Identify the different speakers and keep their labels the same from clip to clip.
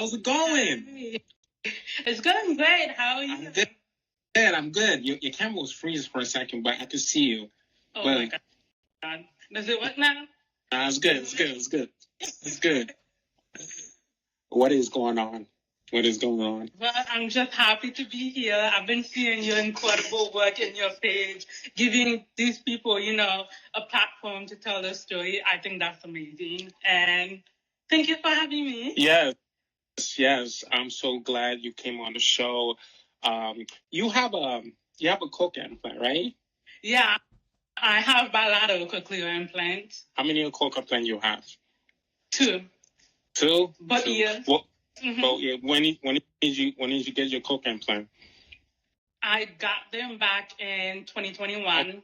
Speaker 1: How's it going?
Speaker 2: Hey. It's going great. How are you?
Speaker 1: I'm good. I'm good. Your camera was freeze for a second, but I can see you.
Speaker 2: Oh
Speaker 1: but,
Speaker 2: my God. Does it work now?
Speaker 1: It's good. It's good. What is going on?
Speaker 2: Well, I'm just happy to be here. I've been seeing your incredible work in your page, giving these people, a platform to tell their story. I think that's amazing. And thank you for having me.
Speaker 1: Yes. I'm so glad you came on the show. You have a cochlear implant, right?
Speaker 2: Yeah, I have bilateral cochlear implants.
Speaker 1: How many cochlear implants you have?
Speaker 2: 2. But
Speaker 1: Two.
Speaker 2: yeah.
Speaker 1: Well, yeah. When did you get your cochlear implant?
Speaker 2: I got them back in 2021.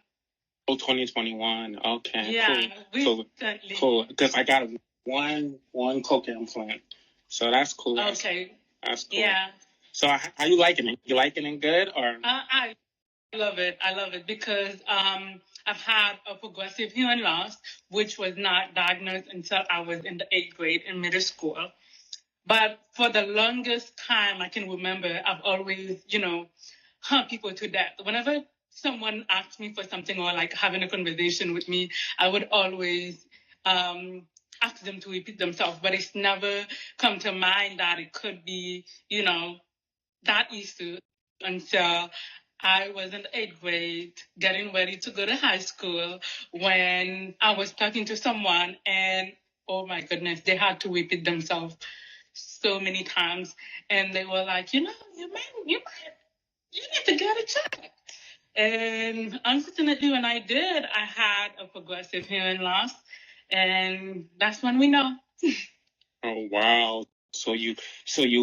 Speaker 1: Oh, 2021. Okay.
Speaker 2: Yeah,
Speaker 1: cool.
Speaker 2: Recently.
Speaker 1: Cool. Because I got one cochlear implant, so that's cool.
Speaker 2: Okay.
Speaker 1: That's cool.
Speaker 2: Yeah.
Speaker 1: So how you liking it? You liking it good or?
Speaker 2: I love it. I love it because I've had a progressive hearing loss, which was not diagnosed until I was in the 8th grade in middle school. But for the longest time I can remember, I've always, hurt people to death. Whenever someone asked me for something or like having a conversation with me, I would always ask them to repeat themselves. But it's never come to mind that it could be, that issue until I was in the 8th grade, getting ready to go to high school, when I was talking to someone and, oh my goodness, they had to repeat themselves so many times. And they were like, you need to get it checked. And unfortunately, when I did, I had a progressive hearing loss. And that's when we know.
Speaker 1: Oh, wow. So you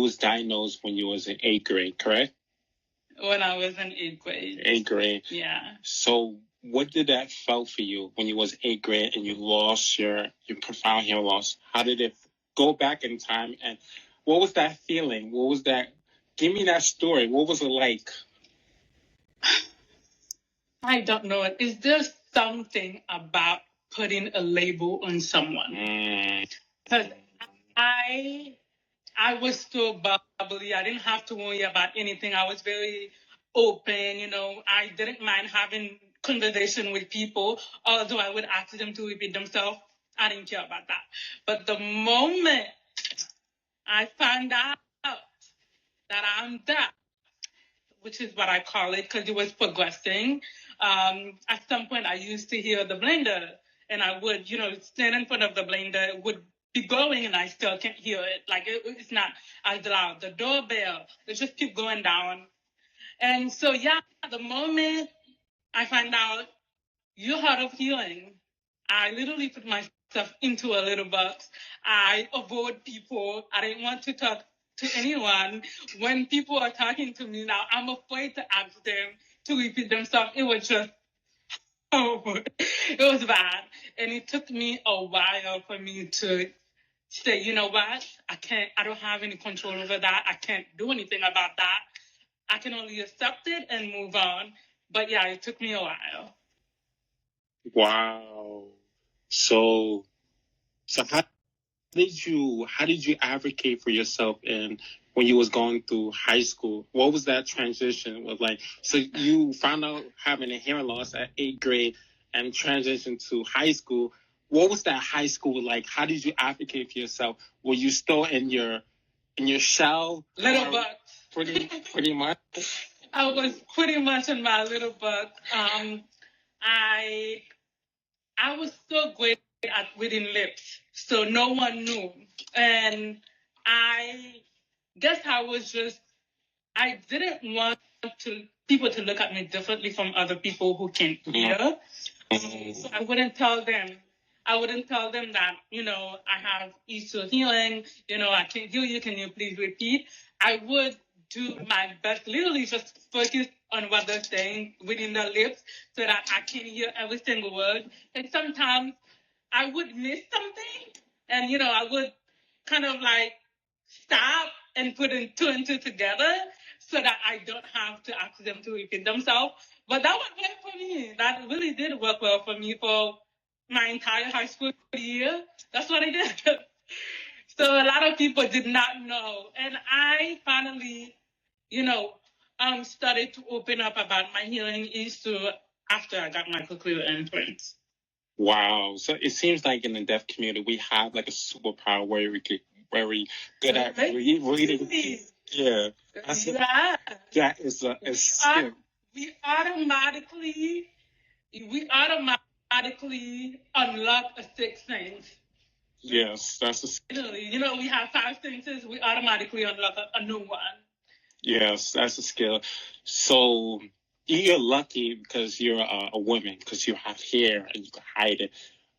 Speaker 1: was diagnosed when you was in 8th grade, correct?
Speaker 2: When I was in 8th grade.
Speaker 1: 8th grade.
Speaker 2: Yeah.
Speaker 1: So what did that felt for you when you was 8th grade and you lost your profound hearing loss? How did it go back in time, and what was that feeling? What was that? Give me that story. What was it like?
Speaker 2: I don't know. Is there something about putting a label on someone? Because I was so bubbly. I didn't have to worry about anything. I was very open. I didn't mind having conversation with people, although I would ask them to repeat themselves. I didn't care about that. But the moment I found out that I'm deaf, which is what I call it, because it was progressing. At some point, I used to hear the blender, and I would, stand in front of the blender, it would be going, and I still can't hear it. Like, it's not as loud. The doorbell, it just keep going down. And so, yeah, the moment I find out you're hard of hearing, I literally put myself into a little box. I avoid people. I didn't want to talk to anyone. When people are talking to me now, I'm afraid to ask them to repeat themselves. It was just, it was bad. And it took me a while for me to say, you know what? I don't have any control over that. I can't do anything about that. I can only accept it and move on. But yeah, it took me a while.
Speaker 1: Wow. So how did you advocate for yourself when you was going through high school? What was that transition was like? So you found out having a hearing loss at 8th grade and transitioned to high school. What was that high school like? How did you advocate for yourself? Were you still in your shell?
Speaker 2: Little buck.
Speaker 1: Pretty much.
Speaker 2: I was pretty much in my little buck. I was so great at reading lips, so no one knew. And I guess I didn't want people to look at me differently from other people who can hear. So I wouldn't tell them. I wouldn't tell them that, I have issue hearing, I can't hear you, can you please repeat? I would do my best, literally just focus on what they're saying within their lips so that I can hear every single word. And sometimes I would miss something and, I would kind of like stop and put in 2 and 2 together so that I don't have to ask them to repeat themselves. But that worked well for me. That really did work well for me for my entire high school year. That's what I did. So a lot of people did not know. And I finally, started to open up about my healing issue after I got my cochlear implants.
Speaker 1: Wow. So it seems like in the deaf community, we have like a superpower where we could very good at reading. Yeah. That is a skill.
Speaker 2: We automatically unlock a sixth sense.
Speaker 1: Yes, that's a skill.
Speaker 2: We have 5 senses. We automatically unlock a new one.
Speaker 1: Yes, that's a skill. So you're lucky because you're a woman, because you have hair and you can hide it.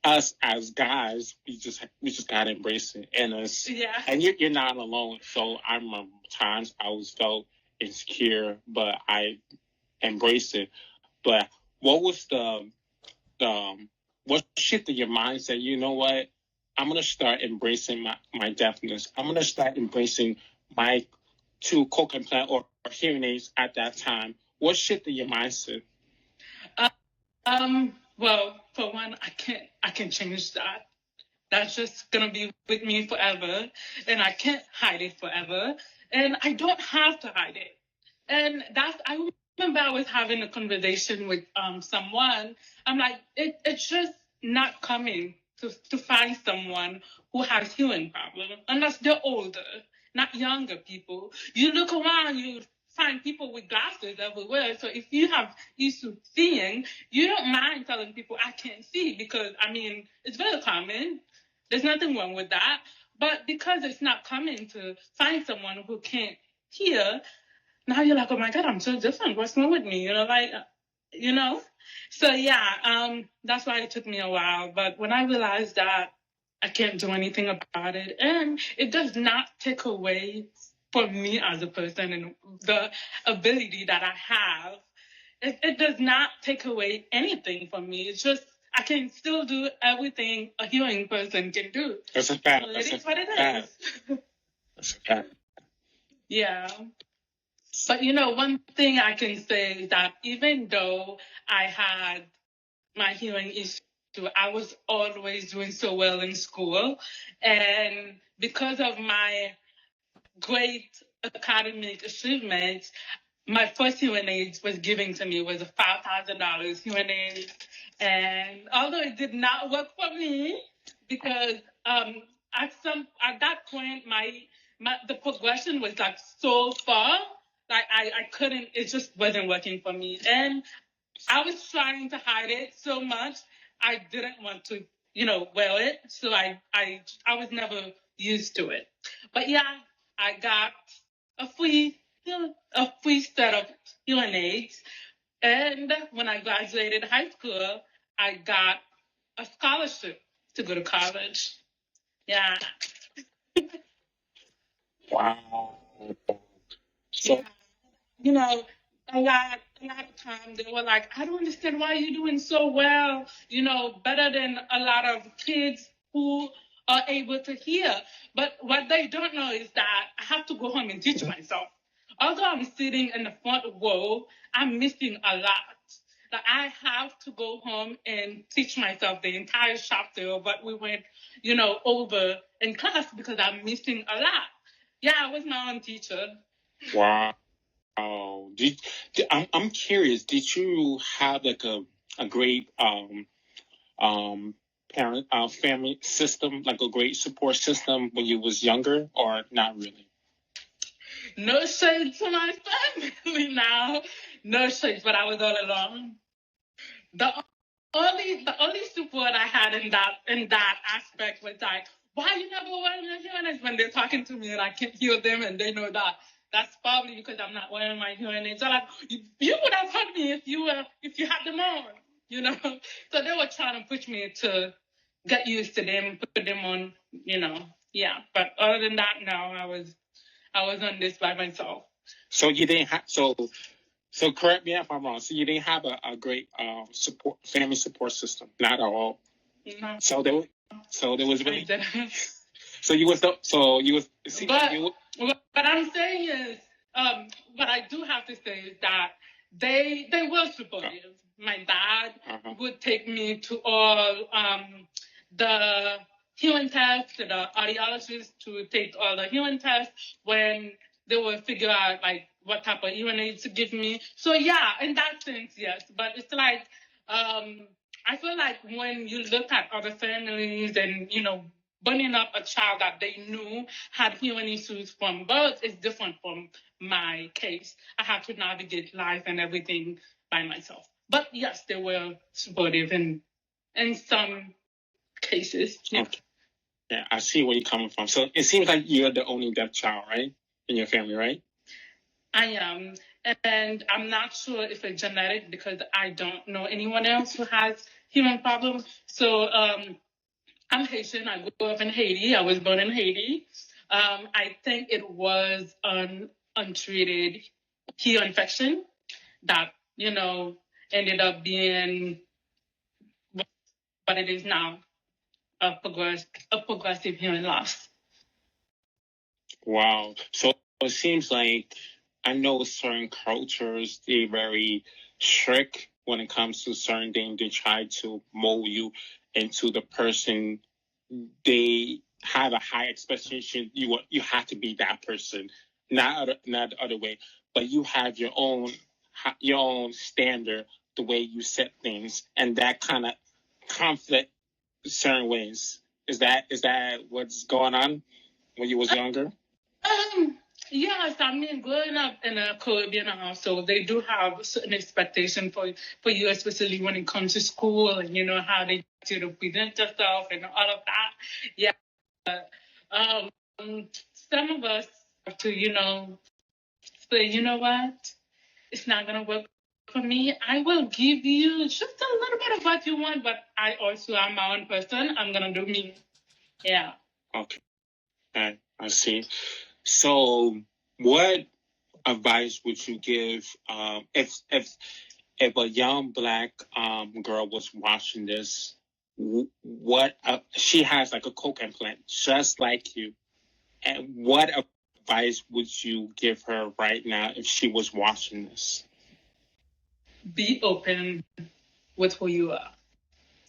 Speaker 1: Us as guys, we just gotta embrace it, and you're not alone. So I remember times I always felt insecure, but I embraced it. But what was what shifted your mindset? You know what? I'm gonna start embracing my deafness. I'm gonna start embracing my 2 cochlear implant or hearing aids at that time. What shifted your mindset?
Speaker 2: Well, for one, I can't change that. That's just gonna be with me forever, and I can't hide it forever, and I don't have to hide it. And I remember I was having a conversation with someone. I'm like, it's just not coming to find someone who has hearing problems unless they're older, not younger people. You look around, you find people with glasses everywhere. So if you have issues seeing, you don't mind telling people I can't see because it's very common. There's nothing wrong with that. But because it's not common to find someone who can't hear, now you're like, oh my God, I'm so different. What's wrong with me? So yeah, that's why it took me a while. But when I realized that I can't do anything about it, and it does not take away from me as a person and the ability that I have, it does not take away anything from me. It's just I can still do everything a hearing person can do.
Speaker 1: That's a fact.
Speaker 2: So it is what it is.
Speaker 1: That's a fact.
Speaker 2: Yeah. But one thing I can say is that even though I had my hearing issue, I was always doing so well in school. And because of my great academic achievements, my first hearing aid was given to me was a $5,000 hearing aid. And although it did not work for me, because at that point the progression was like so far, like I couldn't, it just wasn't working for me. And I was trying to hide it so much, I didn't want to, wear it. So I was never used to it. But yeah, I got a free set of hearing aids. And when I graduated high school, I got a scholarship to go to college. Yeah.
Speaker 1: Wow. So,
Speaker 2: yeah. A lot of time they were like, I don't understand why you're doing so well, better than a lot of kids who are able to hear. But what they don't know is that I have to go home and teach myself. Although I'm sitting in the front row, I'm missing a lot. Like I have to go home and teach myself the entire chapter of what we went, over in class because I'm missing a lot. Yeah, I was my own teacher.
Speaker 1: wow. I'm curious. Did you have like a great parent family system, like a great support system when you was younger, or not really?
Speaker 2: No shade to my family now. No shade, but I was all alone. The only support I had in that aspect was like, why you never wearing your hearing aids when they're talking to me and I can't hear them and they know that. That's probably because I'm not wearing my hearing aids. So like, you would have heard me if you had them on, So they were trying to push me to get used to them, put them on, Yeah. But other than that, no, I was on this by myself.
Speaker 1: So you didn't have so correct me if I'm wrong. So you didn't have a great family support system, not at all.
Speaker 2: No.
Speaker 1: So there was really. So you was see,
Speaker 2: what I'm saying is, what I do have to say is that they were supportive. My dad would take me to all the human tests to the audiologist to take all the human tests when they will figure out like what type of hearing aids to give me. So yeah, in that sense, yes. But it's like I feel like when you look at other families and bringing up a child that they knew had hearing issues from birth is different from my case. I had to navigate life and everything by myself. But yes, they were supportive in some cases. Yeah.
Speaker 1: Okay. Yeah, I see where you're coming from. So it seems like you're the only deaf child, right? In your family, right?
Speaker 2: I am. And I'm not sure if it's genetic because I don't know anyone else who has hearing problems. So I'm Haitian. I grew up in Haiti. I was born in Haiti. I think it was an untreated ear infection that, ended up being what it is now, a progressive hearing loss.
Speaker 1: Wow. So it seems like I know certain cultures, they're very strict when it comes to certain things. They try to mold you into the person. They have a high expectation. You have to be that person, not the other way. But you have your own standard, the way you set things, and that kind of conflict certain ways. Is that what's going on when you was younger?
Speaker 2: Yes, I mean, growing up in a Caribbean household, they do have a certain expectation for you, especially when it comes to school and, how they get you to present yourself and all of that. Yeah. Um, some of us have to, say, you know what? It's not going to work for me. I will give you just a little bit of what you want, but I also am my own person. I'm going to do me. Yeah.
Speaker 1: Okay, I see. So, what advice would you give if a young Black girl was watching this? What she has like a coke implant, just like you, and what advice would you give her right now if she was watching this?
Speaker 2: Be open with who you are.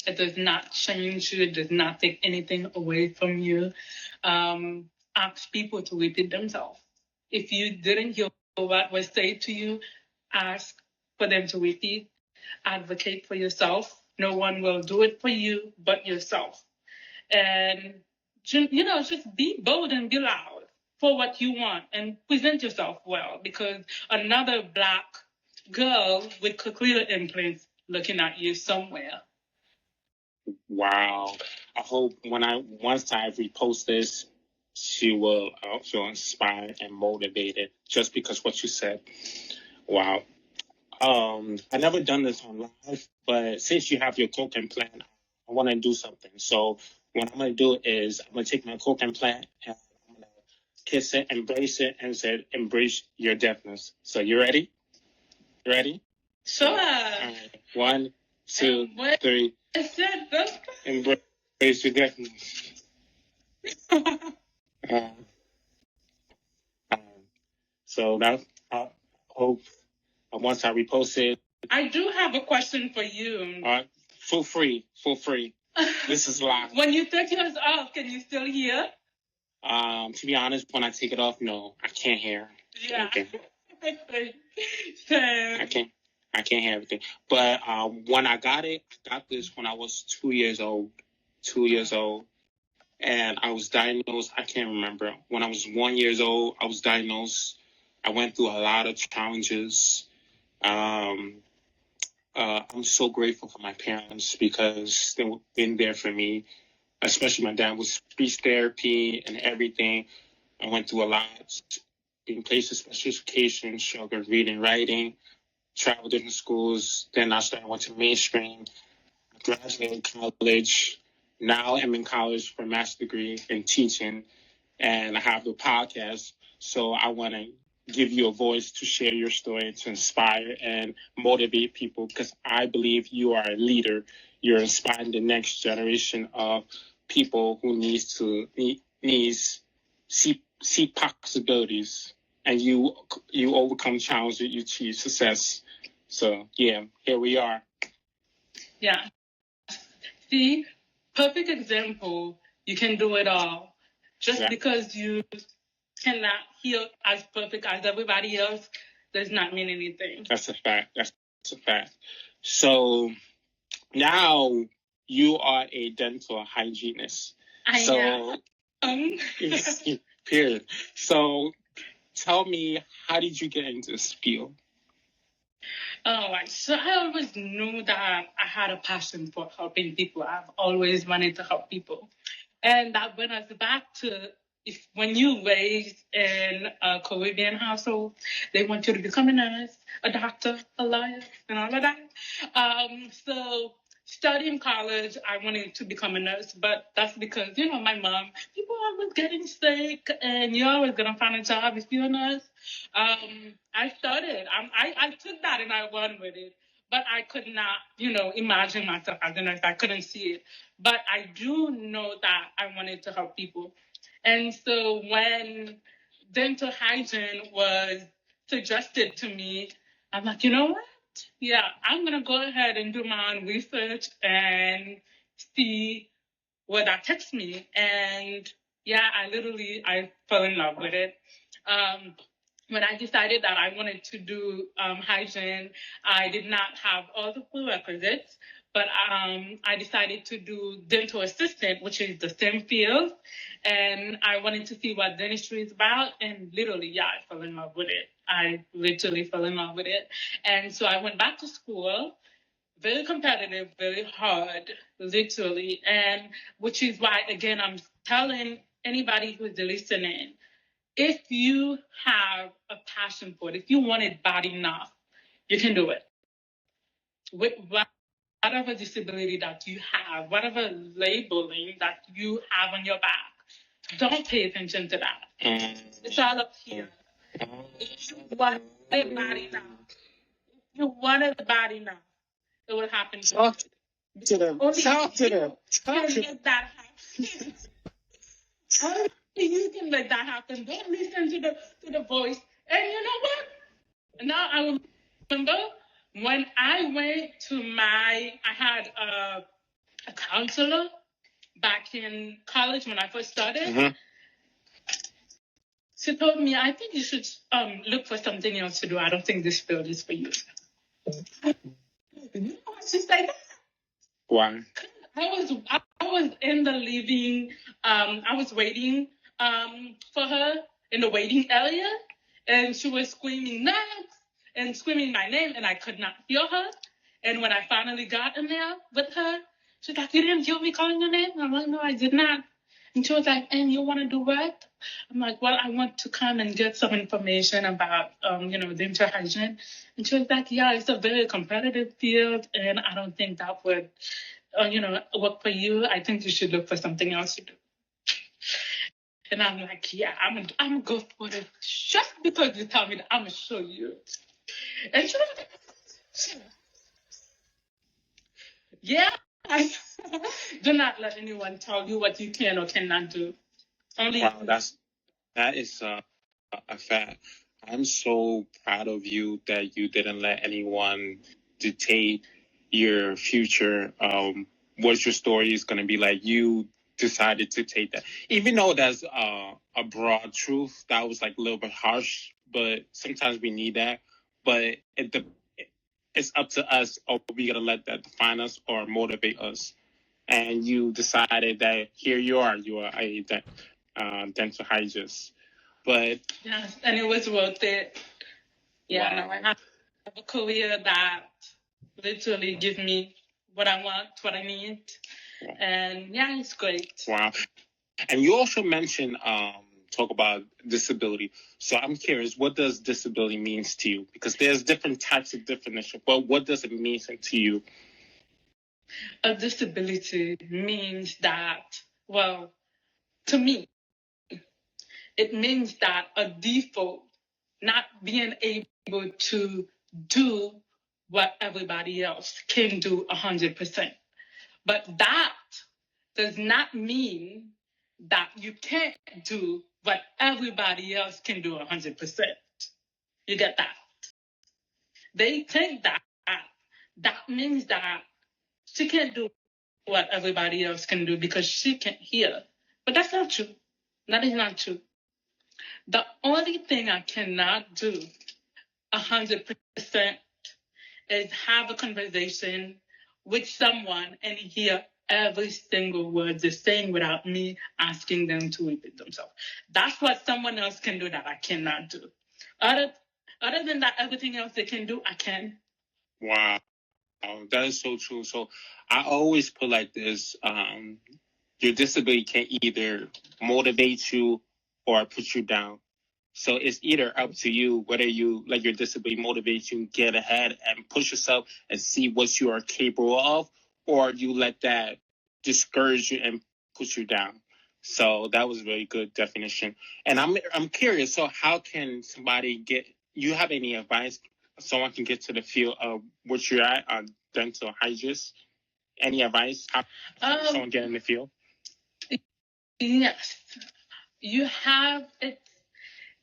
Speaker 2: It does not change you. It does not take anything away from you. Ask people to repeat themselves. If you didn't hear what was said to you, ask for them to repeat. Advocate for yourself. No one will do it for you but yourself. And, just be bold and be loud for what you want and present yourself well, because another Black girl with cochlear implants looking at you somewhere.
Speaker 1: Wow. I hope once I repost this, she will feel inspired and motivated just because what you said. Wow. I never done this on live, but since you have your coke implant, I want to do something. So what I'm going to do is I'm going to take my coke implant and I'm going to kiss it, embrace it, and say, embrace your deafness. So you ready? Ready?
Speaker 2: Sure.
Speaker 1: All right. 1, 2, 3. Embrace your deafness. So that I hope once I repost it.
Speaker 2: I do have a question for you.
Speaker 1: Feel free. This is live.
Speaker 2: When you take yours off, can you still hear?
Speaker 1: To be honest, when I take it off, no, I can't hear.
Speaker 2: Yeah.
Speaker 1: Okay.
Speaker 2: Same.
Speaker 1: I can't hear everything. But when I got this when I was 2 years old. 2 years old. And I was diagnosed, I can't remember. When I was 1 year old, I was diagnosed. I went through a lot of challenges. I'm so grateful for my parents because they've been there for me, especially my dad with speech therapy and everything. I went through a lot, being placed in special education, struggled reading, writing, traveled different schools. Then I went to mainstream, graduated college. Now I'm in college for a master's degree in teaching, and I have a podcast. So I want to give you a voice to share your story, to inspire and motivate people, because I believe you are a leader. You're inspiring the next generation of people who needs see possibilities, and you overcome challenges, you achieve success. So yeah, here we are.
Speaker 2: Yeah. See, perfect example You can do it all. Just
Speaker 1: Yeah.
Speaker 2: because you cannot heal as perfect as everybody else does not mean anything.
Speaker 1: That's a fact. That's a fact. So now you are a dental hygienist.
Speaker 2: I
Speaker 1: So
Speaker 2: am.
Speaker 1: period. So tell me, how did you get into this field?
Speaker 2: All right. So I always knew that I had a passion for helping people. I've always wanted to help people. And that brings us back to when you raised in a Caribbean household, they want you to become a nurse, a doctor, a lawyer, and all of that. So studying college, I wanted to become a nurse, but that's because, my mom, people are always getting sick, and you're always going to find a job if you're a nurse. I started. I took that and I won with it. But I could not, imagine myself as a nurse. I couldn't see it. But I do know that I wanted to help people. And so when dental hygiene was suggested to me, I'm like, you know what? Yeah, I'm going to go ahead and do my own research and see where that takes me. And yeah, I fell in love with it. When I decided that I wanted to do hygiene, I did not have all the prerequisites, but I decided to do dental assistant, which is the same field. And I wanted to see what dentistry is about. And literally, yeah, I fell in love with it. I literally fell in love with it. And so I went back to school, very competitive, very hard, literally. And which is why, again, I'm telling anybody who's listening, if you have a passion for it, if you want it bad enough, you can do it. With whatever disability that you have, whatever labeling that you have on your back, don't pay attention to that. It's all up here. If you want it bad enough, if you want it bad enough, it will happen to you.
Speaker 1: To them. Talk to them.
Speaker 2: Talk to them. That happen. Only you can make that happen. Don't listen to the voice. And you know what? Now I remember when I went to I had a counselor back in college when I first started. Mm-hmm. She told me, I think you should look for something else to do. I don't think this field is for you. You know what she said?
Speaker 1: Why?
Speaker 2: I was in the living. I was waiting for her in the waiting area, and she was screaming next and screaming my name, and I could not hear her. And when I finally got in there with her, she's like, "You didn't hear me calling your name?" I'm like, "No, I did not." And she was like, "And you want to do what?" I'm like, "Well, I want to come and get some information about, dental hygiene." And she was like, "Yeah, it's a very competitive field, and I don't think that would, work for you. I think you should look for something else to do." And I'm like, "Yeah, I'm gonna go for it just because you tell me that I'm gonna show you." And she was like, "Yeah, do not let anyone tell you what you can or cannot do. Only."
Speaker 1: Wow, that is a fact. I'm so proud of you that you didn't let anyone dictate your future. What your story is going to be like. You decided to take that, even though that's a broad truth. That was like a little bit harsh, but sometimes we need that. But it's up to us. Are we gonna let that define us or motivate us? And you decided that here you are a dental hygienist. But
Speaker 2: yes, and it was worth it. Yeah, wow. No, I have a career that literally gives me what I want, what I need. Wow. And yeah, it's great.
Speaker 1: Wow. And you also mentioned talk about disability. So I'm curious, what does disability means to you? Because there's different types of definition. But what does it mean to you?
Speaker 2: A disability means that, well, to me, it means that a default, not being able to do what everybody else can do 100%. But that does not mean that you can't do what everybody else can do 100%. You get that? They think that means that she can't do what everybody else can do because she can't hear. But that's not true. That is not true. The only thing I cannot do 100% is have a conversation with someone and hear every single word they're saying without me asking them to repeat themselves. That's what someone else can do that I cannot do. Other, other than that, everything else they can do, I can.
Speaker 1: Wow. That is so true. So I always put like this, your disability can either motivate you or put you down. So it's either up to you whether you let your disability motivate you, get ahead and push yourself and see what you are capable of, or you let that discourage you and push you down. So that was a very good definition. And I'm curious. So how can somebody get? You have any advice? Someone can get to the field of what you're at, dental hygienist. Any advice? How can someone get in the field?
Speaker 2: Yes, you have it.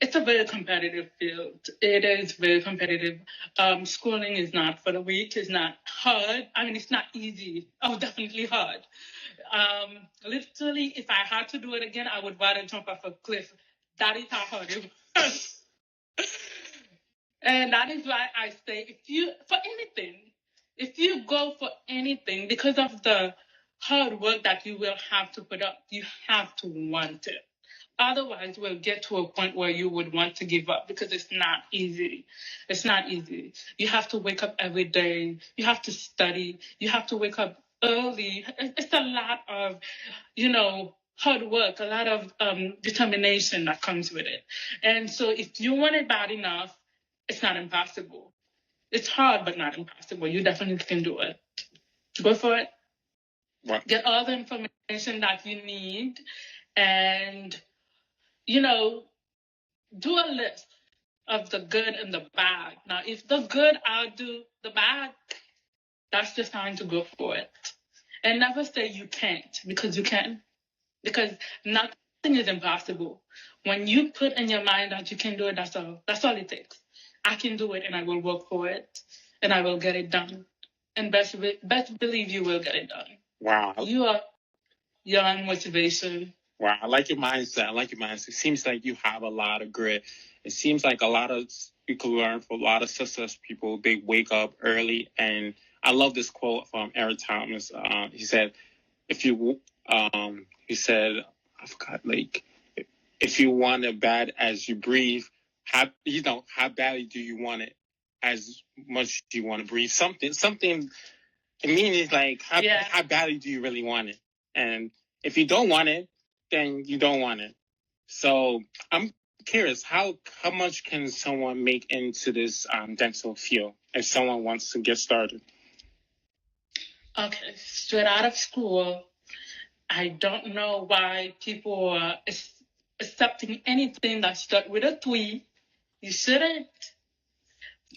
Speaker 2: It's a very competitive field. It is very competitive. Schooling is not for the weak. It's not hard. I mean, it's not easy. Oh, definitely hard. Literally, if I had to do it again, I would rather jump off a cliff. That is how hard it was. And that is why I say, if you go for anything, because of the hard work that you will have to put up, you have to want it. Otherwise, we'll get to a point where you would want to give up because it's not easy. It's not easy. You have to wake up every day. You have to study. You have to wake up early. It's a lot of, hard work, a lot of determination that comes with it. And so if you want it bad enough, it's not impossible. It's hard, but not impossible. You definitely can do it. Go for it.
Speaker 1: What?
Speaker 2: Get all the information that you need and do a list of the good and the bad. Now, if the good outdo the bad, that's just time to go for it. And never say you can't, because you can. Because nothing is impossible. When you put in your mind that you can do it, that's all it takes. I can do it and I will work for it and I will get it done. And best believe you will get it done.
Speaker 1: Wow.
Speaker 2: You are young motivation.
Speaker 1: Wow, I like your mindset. It seems like you have a lot of grit. It seems like a lot of you can learn from a lot of success people. They wake up early, and I love this quote from Eric Thomas. He said, he said, I forgot, like, if you want it bad as you breathe, how badly do you want it as much do you want to breathe? Something. It means like how badly do you really want it? And if you don't want it, then you don't want it. So I'm curious, how much can someone make into this dental field if someone wants to get started?
Speaker 2: Okay, straight out of school, I don't know why people are accepting anything that starts with a 3. You shouldn't.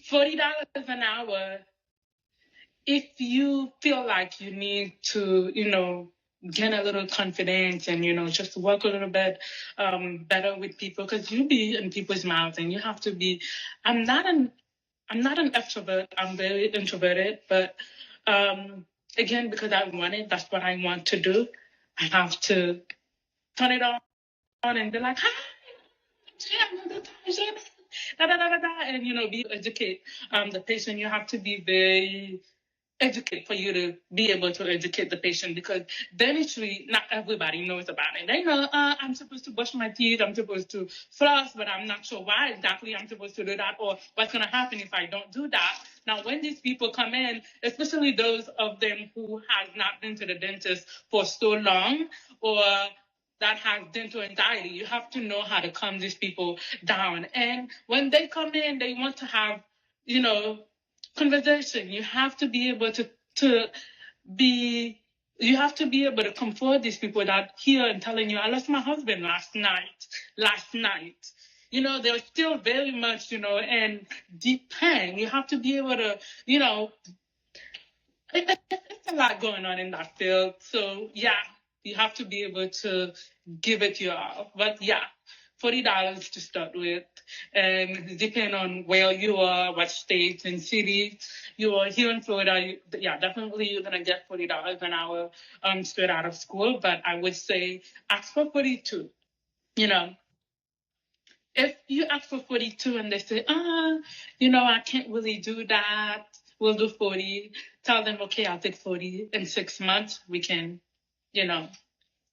Speaker 2: $40 an hour. If you feel like you need to, gain a little confidence and, just work a little bit better with people, because you be in people's mouths and you have to be. I'm not an extrovert. I'm very introverted, but again, because I want it, that's what I want to do. I have to turn it on and be like, hi, and be educate the patient. You have to be very educate for you to be able to educate the patient, because dentistry, not everybody knows about it. They know I'm supposed to brush my teeth, I'm supposed to floss, but I'm not sure why exactly I'm supposed to do that or what's going to happen if I don't do that. Now, when these people come in, especially those of them who has not been to the dentist for so long or that has dental anxiety, you have to know how to calm these people down. And when they come in, they want to have, conversation. You have to be able to you have to be able to comfort these people that here and telling you, I lost my husband last night. They're still very much, in deep pain. You have to be able to, it's a lot going on in that field. So, yeah, you have to be able to give it your all. But, yeah, $40 to start with, and depending on where you are, what states and cities you are. Here in Florida, definitely you're gonna get $40 an hour straight out of school. But I would say ask for 42. You know, if you ask for 42 and they say, I can't really do that, we'll do 40. Tell them, okay, I'll take 40. In 6 months, we can,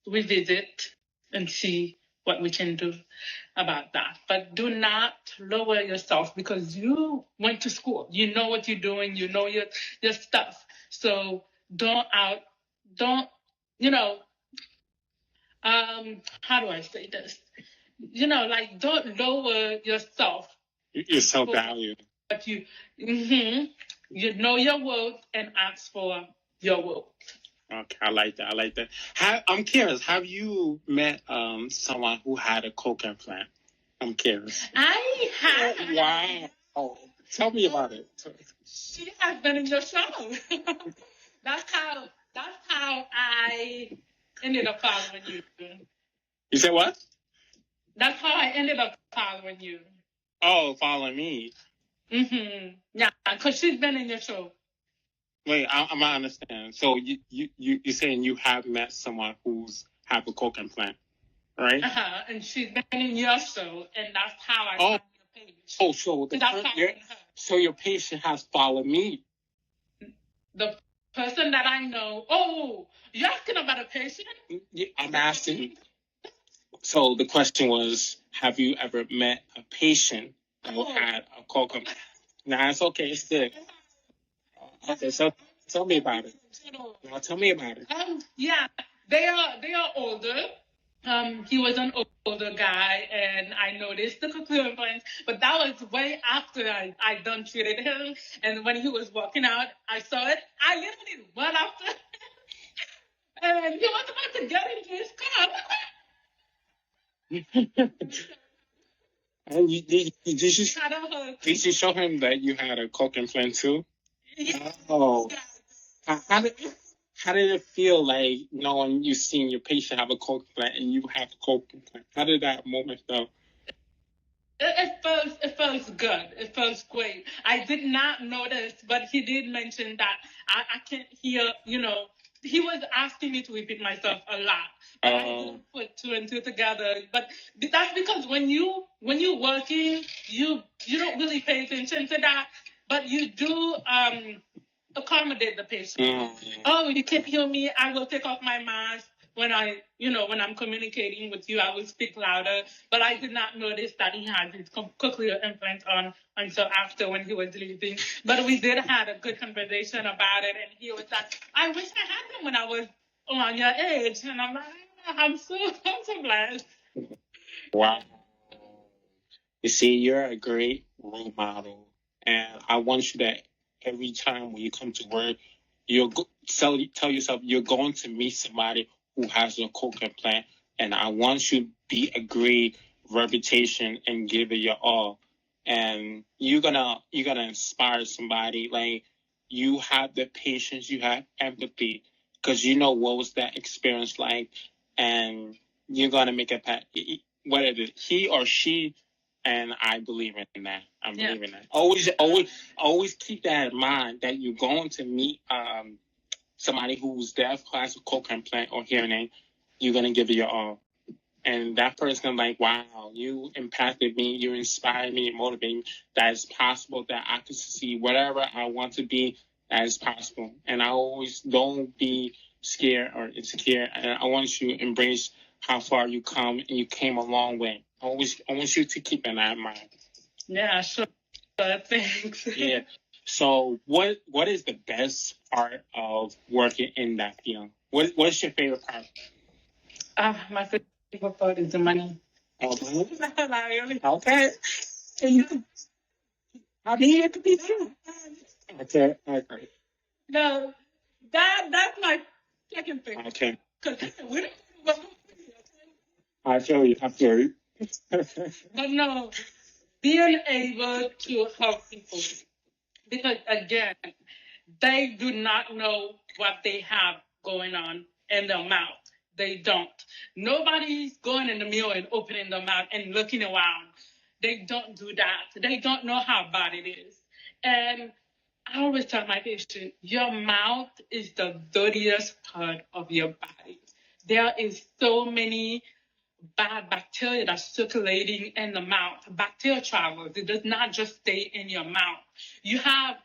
Speaker 2: revisit and see what we can do about that. But do not lower yourself because you went to school. You know what you're doing. You know your stuff. So don't, how do I say this? Don't lower yourself.
Speaker 1: Your self-value.
Speaker 2: But you know your worth and ask for your worth.
Speaker 1: Okay, I like that. I'm curious. Have you met someone who had a coke implant? I'm curious.
Speaker 2: I have.
Speaker 1: Wow. Oh, tell me about it.
Speaker 2: She has been in your show. That's how I ended up following you.
Speaker 1: You said what?
Speaker 2: That's how I ended up following you.
Speaker 1: Oh, following me.
Speaker 2: Yeah, because she's been in your show.
Speaker 1: Wait, I'm not understanding. So you're saying you have met someone who's have a coke implant, right?
Speaker 2: And she's been in your show, and that's how I found your page.
Speaker 1: Oh, so your patient has followed me.
Speaker 2: The person that I know. Oh, you're asking about a patient?
Speaker 1: Yeah, I'm asking. So the question was, have you ever met a patient who had a coke implant? Nah, it's okay. It's good. Okay, so tell me about it. Now tell me about it.
Speaker 2: Yeah, they are older. He was an older guy, and I noticed the cochlear implants, but that was way after I done treated him. And when he was walking out, I saw it. I literally went after him, and he was about to get into his car.
Speaker 1: And did you show him that you had a coke implant too?
Speaker 2: Yeah.
Speaker 1: Oh. How did it feel like knowing you seen your patient have a coke implant and you have a coke implant? How did that moment feel?
Speaker 2: It felt good. It felt great. I did not notice, but he did mention that I can't hear. He was asking me to repeat myself a lot. But I didn't put two and two together. But that's because when you're working, you don't really pay attention to that. But you do accommodate the patient. Oh, you can't hear me. I will take off my mask. When I'm communicating with you, I will speak louder. But I did not notice that he had his cochlear implant on until after when he was leaving. But we did have a good conversation about it, and he was like, "I wish I had them when I was on your age." And I'm like, I'm so blessed.
Speaker 1: Wow. You see, you're a great role model, and I want you to every time when you come to work, tell yourself you're going to meet somebody who has a coke implant, and I want you to be a great reputation and give it your all. And you're gonna inspire somebody. Like, you have the patience, you have empathy, because you know what was that experience like, and you're gonna make a whether it's he or she. And I believe in that. I believe in that. Always keep that in mind that you're going to meet somebody who's deaf, who has a cochlear implant or hearing aid. You're gonna give it your all, and that person like, wow, you impacted me, you inspired me, you motivated me. That is possible. That I can see whatever I want to be. That is possible, and I always don't be scared or insecure. And I want you to embrace how far you come, and you came a long way. I want you to keep in that mind.
Speaker 2: Yeah, sure. Thanks.
Speaker 1: Yeah. So what is the best part of working in that field? What's your favorite part?
Speaker 2: My favorite part is the money.
Speaker 1: Okay. How do you get to be true? Okay.
Speaker 2: No, that's my second favorite.
Speaker 1: Okay.
Speaker 2: Because
Speaker 1: I feel you.
Speaker 2: But no, being able to help people, because again, they do not know what they have going on in their mouth. They don't. Nobody's going in the mirror and opening their mouth and looking around. They don't do that. They don't know how bad it is. And I always tell my patient, your mouth is the dirtiest part of your body. There is so many bad bacteria that's circulating in the mouth. Bacteria travels. It does not just stay in your mouth. You have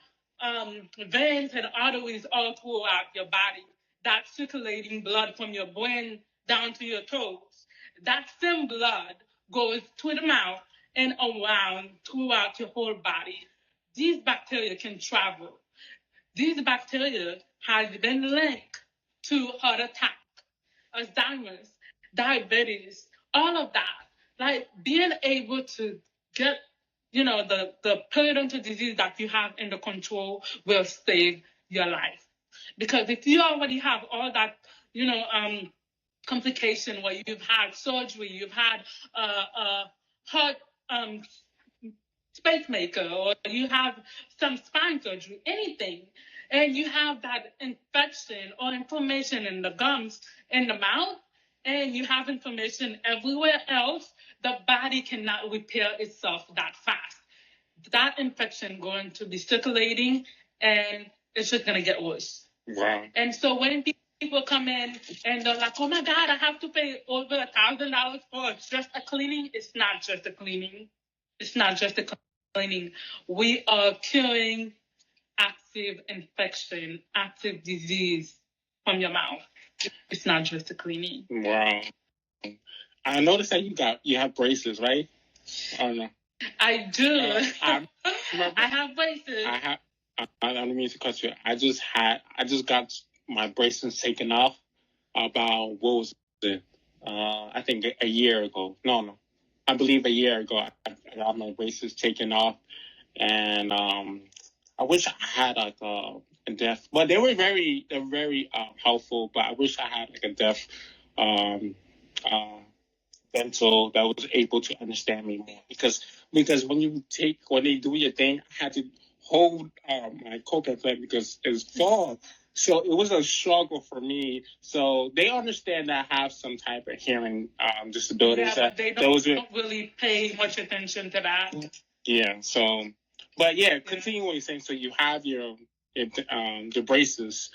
Speaker 2: veins and arteries all throughout your body that's circulating blood from your brain down to your toes. That same blood goes to the mouth and around throughout your whole body. These bacteria can travel. These bacteria has been linked to heart attack, Alzheimer's, diabetes, all of that. Like being able to get, the periodontal disease that you have under control will save your life. Because if you already have all that, complication where you've had surgery, you've had heart pacemaker, or you have some spine surgery, anything, and you have that infection or inflammation in the gums, in the mouth, and you have inflammation everywhere else, the body cannot repair itself that fast. That infection going to be circulating, and it's just going to get worse.
Speaker 1: Wow.
Speaker 2: And so when people come in and they're like, oh my God, I have to pay over $1,000 for just a cleaning, it's not just a cleaning. It's not just a cleaning. We are curing active infection, active disease from your mouth. It's not just a cleaning.
Speaker 1: Wow. I noticed that you have braces, right? Oh no.
Speaker 2: I do. I have braces.
Speaker 1: I don't mean to cut you. I just got my braces taken off about, what was it? I think a year ago. No. I believe a year ago I got my braces taken off, and I wish I had like a deaf. But they're very helpful. But I wish I had like a deaf dental that was able to understand me more, because when they do your thing, I had to hold my coca plant because it's full. So it was a struggle for me. So they understand that I have some type of hearing disability.
Speaker 2: Yeah, but they don't really pay much attention to that.
Speaker 1: Yeah. So, but yeah, continue what you're saying. So you have your braces.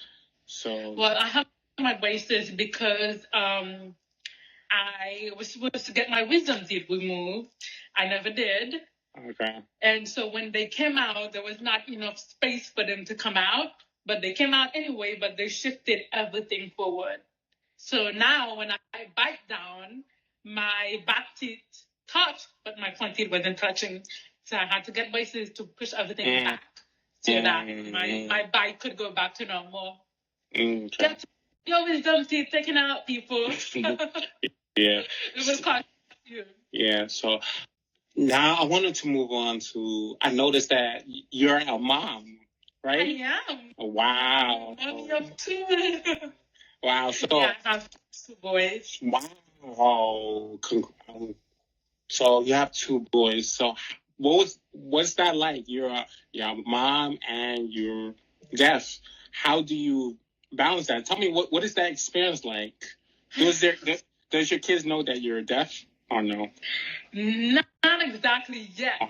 Speaker 1: So.
Speaker 2: Well, I have my braces because I was supposed to get my wisdom teeth removed. I never did.
Speaker 1: Okay.
Speaker 2: And so when they came out, there was not enough space for them to come out. But they came out anyway, but they shifted everything forward. So now when I bite down, my back teeth touch, but my front teeth wasn't touching. So I had to get braces to push everything back so that my bite could go back to normal.
Speaker 1: Okay.
Speaker 2: Get your wisdom teeth taken out, people.
Speaker 1: Yeah.
Speaker 2: It will cost you.
Speaker 1: Yeah, so now I wanted to move on to, I noticed that you're a mom, right?
Speaker 2: I am.
Speaker 1: Wow.
Speaker 2: Mommy of two.
Speaker 1: Wow. So
Speaker 2: yeah, I have 2 boys.
Speaker 1: Wow. So you have 2 boys. So what's that like? You're a mom and you're deaf. How do you balance that? Tell me what is that experience like? Does your kids know that you're deaf or no?
Speaker 2: Not exactly yet.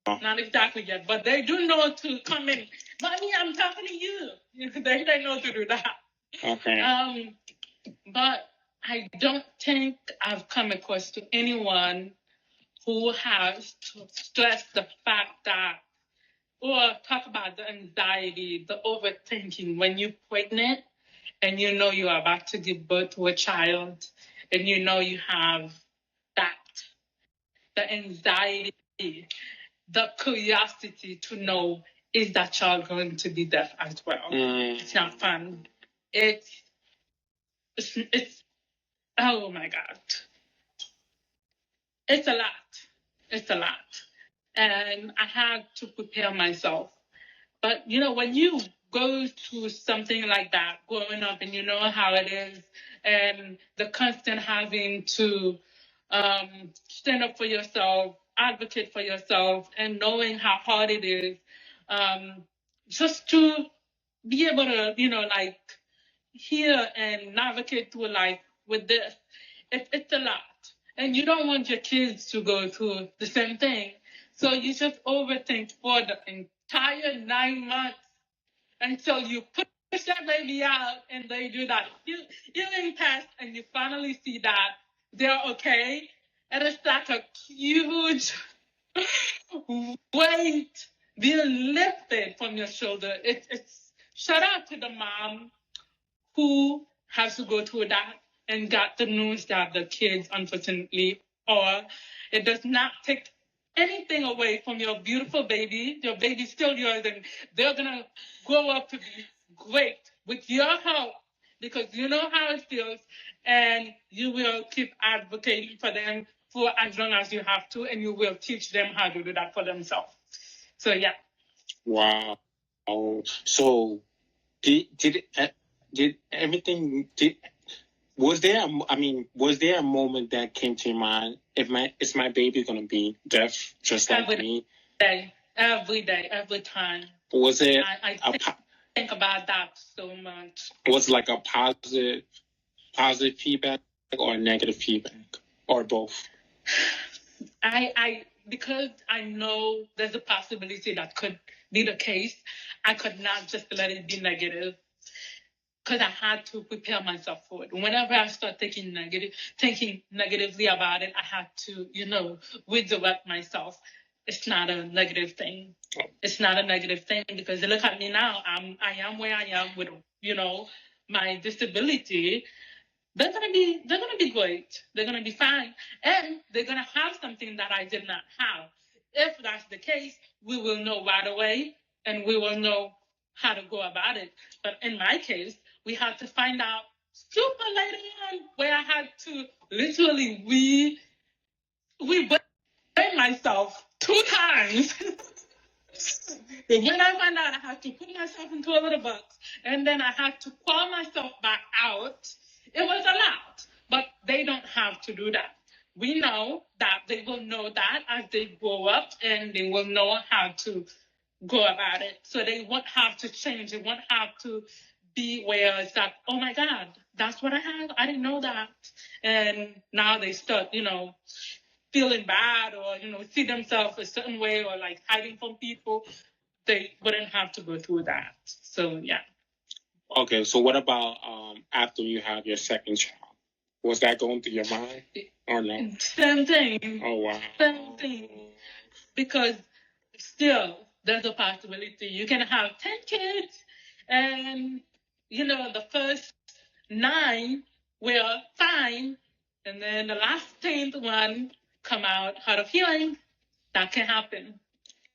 Speaker 2: Not exactly yet, but they do know to come in. Mommy, I'm talking to you. They know to do that.
Speaker 1: Okay.
Speaker 2: But I don't think I've come across to anyone who has to stress the fact that, or talk about the anxiety, the overthinking when you're pregnant and you know you are about to give birth to a child and you know you have that, the anxiety, the curiosity to know, is that child going to be deaf as well? It's not fun. It's oh my God. It's a lot. It's a lot. And I had to prepare myself. But, when you go through something like that, growing up, and you know how it is, and the constant having to stand up for yourself, advocate for yourself, and knowing how hard it is, just to be able to, hear and navigate through life with this. It's a lot. And you don't want your kids to go through the same thing. So you just overthink for the entire 9 months until you push that baby out and they do that healing test and you finally see that they're okay. And it's like a huge weight being lifted from your shoulder. It's shout out to the mom who has to go through that and got the news that the kids, unfortunately, or it does not take anything away from your beautiful baby. Your baby's still yours, and they're going to grow up to be great with your help because you know how it feels, and you will keep advocating for them for as long as you have to, and you will teach them how to do that for themselves. So, yeah.
Speaker 1: Wow. Oh, so did everything was there a moment that came to your mind, is my baby gonna be deaf just like me?
Speaker 2: Every day, every time.
Speaker 1: Was it
Speaker 2: I think about that so much.
Speaker 1: Was it like a positive feedback or negative feedback or both?
Speaker 2: Because I know there's a possibility that could be the case, I could not just let it be negative. Because I had to prepare myself for it. Whenever I start thinking negatively about it, I had to, redirect myself. It's not a negative thing. It's not a negative thing because look at me now. I am where I am with, my disability. They're gonna be great. They're gonna be fine, and they're gonna have something that I did not have. If that's the case, we will know right away, and we will know how to go about it. But in my case, we had to find out super later on, where I had to literally rebrain myself 2 times. When I found out, I had to put myself into a little box, and then I had to crawl myself back out. It was a lot, but they don't have to do that. We know that they will know that as they grow up, and they will know how to go about it. So they won't have to change. They won't have to be where it's like, oh my God, that's what I have. I didn't know that. And now they start, feeling bad or, see themselves a certain way or like hiding from people. They wouldn't have to go through that. So, yeah.
Speaker 1: Okay, so what about after you have your second child? Was that going through your mind or no?
Speaker 2: Same thing.
Speaker 1: Oh, wow.
Speaker 2: Same thing. Because still, there's a possibility you can have 10 kids and, the first 9 were fine, and then the last 10th one come out of healing. That can happen.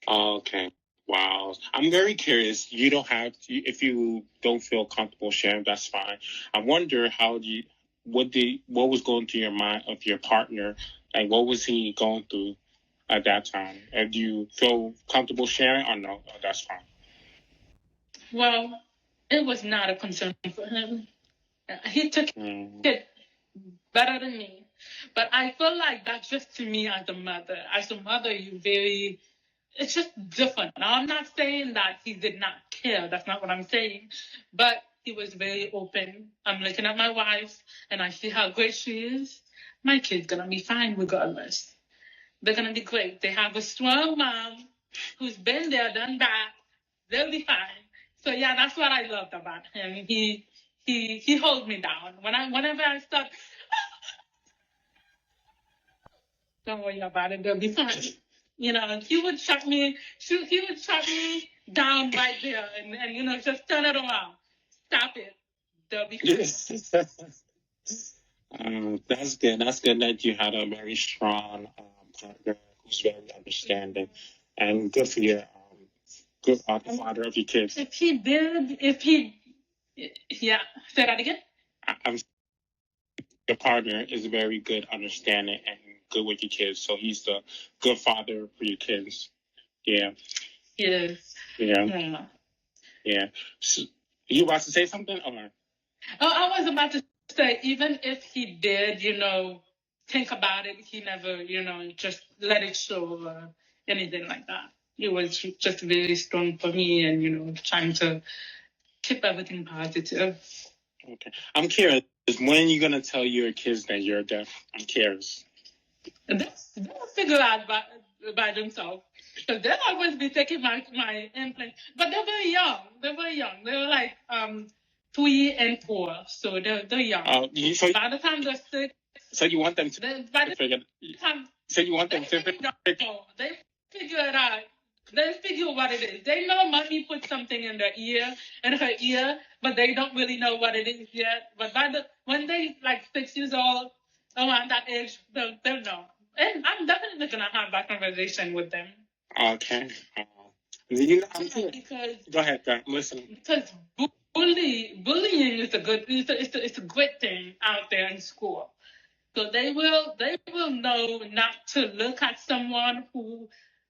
Speaker 1: Okay. Wow. I'm very curious. You don't have to, if you don't feel comfortable sharing, that's fine. I wonder what was going through your mind of your partner? Like, what was he going through at that time? And do you feel comfortable sharing or no? Oh, that's fine.
Speaker 2: Well, it was not a concern for him. He took it better than me. But I feel like that's just to me as a mother. As a mother, it's just different. Now, I'm not saying that he did not care. That's not what I'm saying. But he was very open. I'm looking at my wife, and I see how great she is. My kid's going to be fine regardless. They're going to be great. They have a strong mom who's been there, done that. They'll be fine. So, yeah, that's what I loved about him. He holds me down. Whenever I start, don't worry about it. They'll be fine. He would shut me down right there and just turn it around. Stop it. They'll be fine.
Speaker 1: That's good. That's good that you had a very strong partner who's very understanding, and good for your good father of your kids.
Speaker 2: Say that again.
Speaker 1: Your partner is very good, understanding, and good with your kids. So he's the good father for your kids. Yeah.
Speaker 2: Yes.
Speaker 1: Yeah. Yeah. So, you about to say something? Or?
Speaker 2: Oh, I was about to say, even if he did, think about it, he never, just let it show or anything like that. He was just very strong for me and, trying to keep everything positive.
Speaker 1: Okay. I'm curious. when are you gonna tell your kids that you're deaf? I'm curious.
Speaker 2: They'll figure out by themselves. Because they'll always be taking my implant. But they're very young. They're like 3 and 4. So they're young. By the time they're 6.
Speaker 1: So you want them to figure So you want them to figure
Speaker 2: They figure it out. They figure what it is. They know mommy put something in her ear, but they don't really know what it is yet. But when they like 6 years old, around that age, they'll know. And I'm definitely gonna have that conversation with them.
Speaker 1: Okay.
Speaker 2: Because
Speaker 1: go ahead, I'm listening.
Speaker 2: Because bullying is it's a great thing out there in school. So they will know not to look at someone who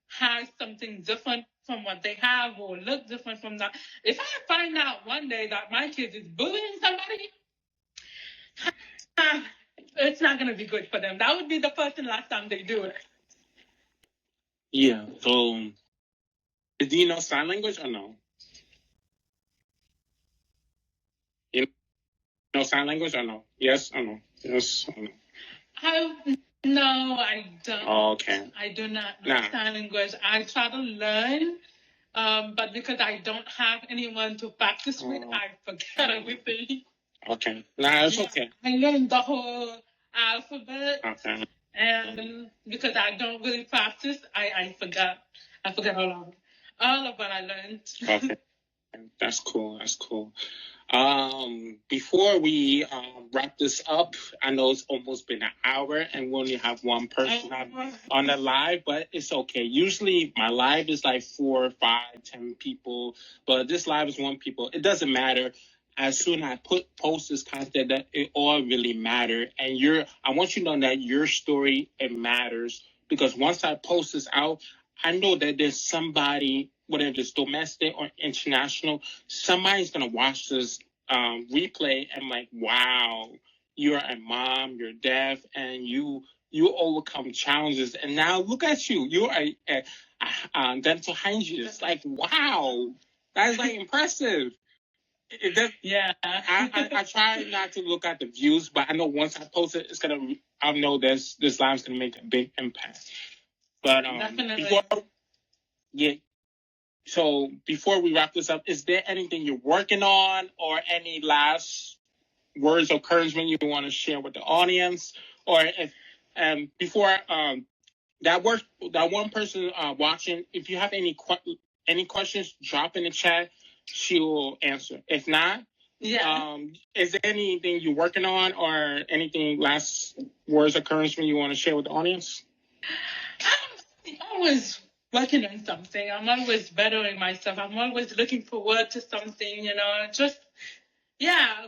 Speaker 2: has something different from what they have or look different from that. If I find out one day that my kid is bullying somebody, it's not going to be good for them. That would be the first and last time they do it.
Speaker 1: Yeah. So, do you know sign language or no? You know sign language or no? Yes or no? Yes or no?
Speaker 2: No, I don't.
Speaker 1: Oh, okay.
Speaker 2: I do not know sign language. I try to learn, but because I don't have anyone to practice with, I forget everything.
Speaker 1: Okay. Nah, it's okay.
Speaker 2: I learned the whole alphabet.
Speaker 1: Okay.
Speaker 2: And because I don't really practice, I forgot. I forgot all of what I learned.
Speaker 1: Okay. That's cool. Before we wrap this up, I know it's almost been an hour and we only have one person on the live, but it's okay. Usually my live is like 4, 5, 10 people, but this live is 1 people. It doesn't matter. As soon as I post this content, that it all really matter. And I want you to know that your story, it matters, because once I post this out, I know that there's somebody, whether it's domestic or international, somebody's going to watch this replay and like, wow, you're a mom, you're deaf, and you overcome challenges. And now look at you. You're a dental hygienist. Like, wow, that's like impressive.
Speaker 2: Yeah.
Speaker 1: I try not to look at the views, but I know once I post it, I know this live's going to make a big impact. But
Speaker 2: definitely.
Speaker 1: So before we wrap this up, is there anything you're working on or any last words of encouragement you want to share with the audience? Or if before that 1 person watching, if you have any questions, drop in the chat. She will answer. If not, is there anything you're working on or anything last words of encouragement you want to share with the audience?
Speaker 2: I'm always working on something. I'm always bettering myself. I'm always looking forward to something,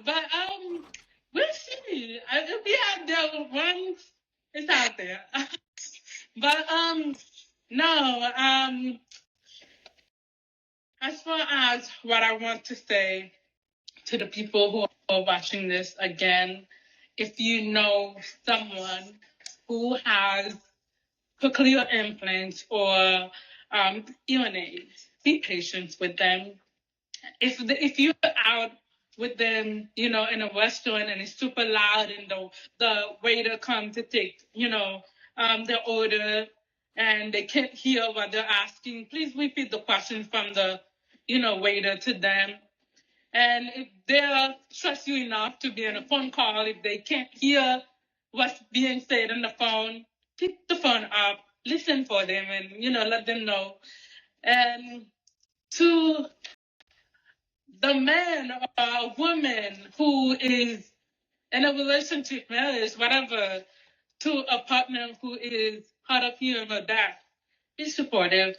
Speaker 2: but we'll see. It'll be out there once it's out there. But no, as far as what I want to say to the people who are watching this, again, if you know someone who has cochlear implants or hearing aids, be patient with them. If you're out with them, in a restaurant and it's super loud and the waiter comes to take, their order and they can't hear what they're asking, please repeat the question from the, waiter to them. And if they trust you enough to be on a phone call, if they can't hear what's being said on the phone, pick the phone up, listen for them, and, let them know. And to the man or woman who is in a relationship, marriage, whatever, to a partner who is hard of hearing or deaf, be supportive.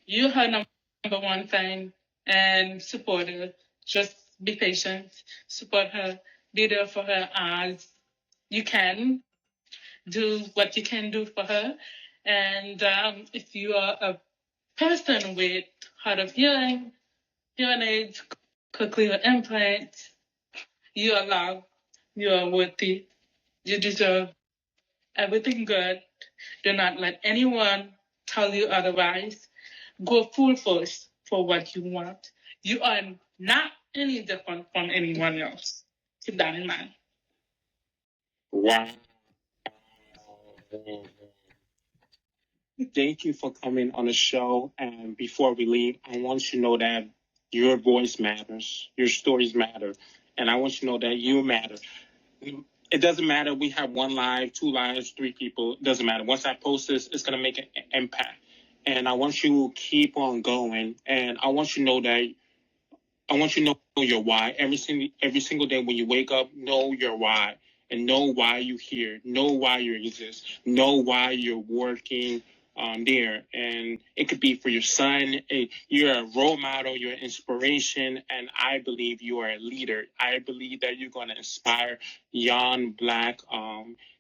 Speaker 2: You her number 1 thing, and supportive. Just be patient, support her, be there for her as you can. Do what you can do for her. And if you are a person with hard of hearing aids, cochlear implants, you are loved, you are worthy, you deserve everything good. Do not let anyone tell you otherwise. Go full force for what you want. You are not any different from anyone else. Keep that in mind.
Speaker 1: Wow. Thank you for coming on the show. And before we leave, I want you to know that your voice matters, your stories matter, and I want you to know that you matter. It doesn't matter. We have 1 live, 2 lives, 3 people. It doesn't matter. Once I post this, it's going to make an impact. And I want you to keep on going. And I want you to know that I want you to know your why. Every single day when you wake up, know your why. And know why you're here. Know why you exist. Know why you're working there. And it could be for your son. You're a role model. You're an inspiration. And I believe you are a leader. I believe that you're going to inspire young Black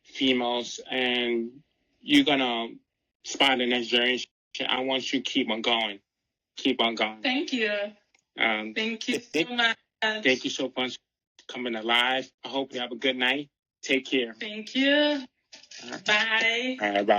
Speaker 1: females. And you're going to inspire the next generation. I want you to keep on going. Keep on going.
Speaker 2: Thank you. Thank you so much.
Speaker 1: Thank you so much for coming alive. I hope you have a good night. Take care.
Speaker 2: Thank you. Bye.
Speaker 1: All right, bye.